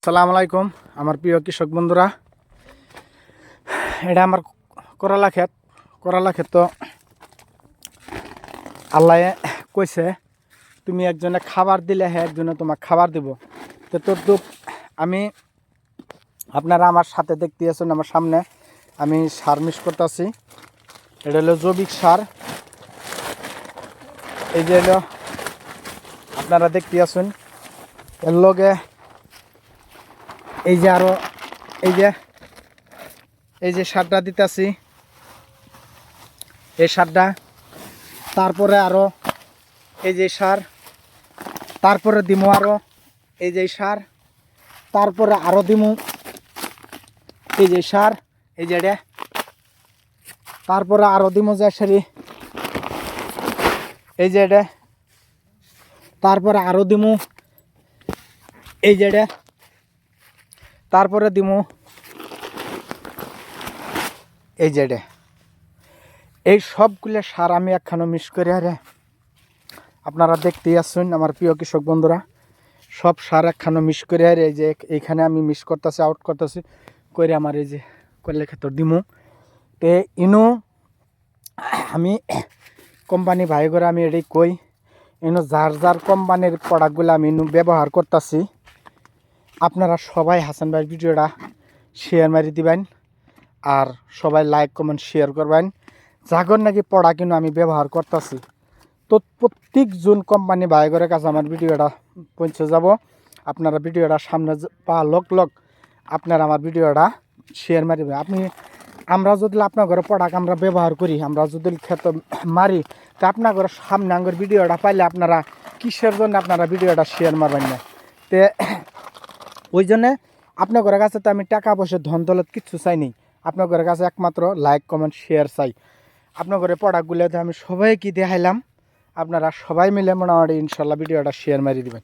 আসসালামু আলাইকুম আমার প্রিয় কৃষক বন্ধুরা। এটা আমার করলা ক্ষেত তো আল্লাহ কইছে তুমি একজনে খাবার দিলে হ্যাঁ একজনে তোমাকে খাবার দিব। তো তদ্রুপ আমি আপনারা আমার সাথে দেখতে আছেন, আমার সামনে আমি সার মিক্স করতেছি। এটা হলো জৈবিক সার। এই যে হলো আপনারা দেখতে আছেন, এর লগে এই যে আরো এই যে সারটা দিতেছি, এই সারটা, তারপরে আরো এই যে সার, তারপরে দিমু আরো এই যে সার, তারপরে আরো দিমু এই যে সার, এই যে তারপরে আরো দিমু যে সারি এই যে তারপরে আরো দিমু এই যে তারপরে দিমু এই যে এই সবগুলো সার আমি একখানো মিক্স করে আরে আপনারা দেখতেই আসুন আমার প্রিয় কৃষক বন্ধুরা। সব সার একখানো মিক্স করে আর এই যে এইখানে আমি মিক্স করতেছি, আউট করতেছি করে আমার এই যে করলে ক্ষেত্র দিমু। তে ইনো আমি কোম্পানি ভাই করে আমি এটাই কই, ইনো যার কোম্পানির প্রোডাক্টগুলো আমি ইনো ব্যবহার করতেছি, আপনারা সবাই হাসান ভাই ভিডিওটা শেয়ার মারি দিবেন আর সবাই লাইক কমেন্ট শেয়ার করবেন। যাগর নাকি প্রোডাক্ট কিন্তু আমি ব্যবহার করতেছি, তো প্রত্যেকজন কোম্পানি বাইকের কাছে আমার ভিডিওটা পৌঁছে যাব। আপনারা ভিডিওটা সামনে পা লগ আপনারা আমার ভিডিওটা শেয়ার মারিবেন। আমরা যদি আপনার ঘরে প্রোডাক্ট আমরা ব্যবহার করি, আমরা যদি ক্ষেত মারি, তো আপনার ঘরের সামনে আমার ভিডিওটা পাইলে আপনারা কিসের জন্য আপনারা ভিডিওটা শেয়ার মারবেন না? তে ওই জন্যে আপনার ঘরের কাছে তো আমি টাকা পয়সা ধন দৌলত কিচ্ছু চাইনি, আপনার ঘরের কাছে একমাত্র লাইক কমেন্ট শেয়ার চাই। আপনার ঘরে প্রোডাক্টগুলোতে আমি সবাইকে দেখাইলাম, আপনারা সবাই মিলে মোটামুটি ইনশাল্লাহ ভিডিওটা শেয়ার মারি দিবেন।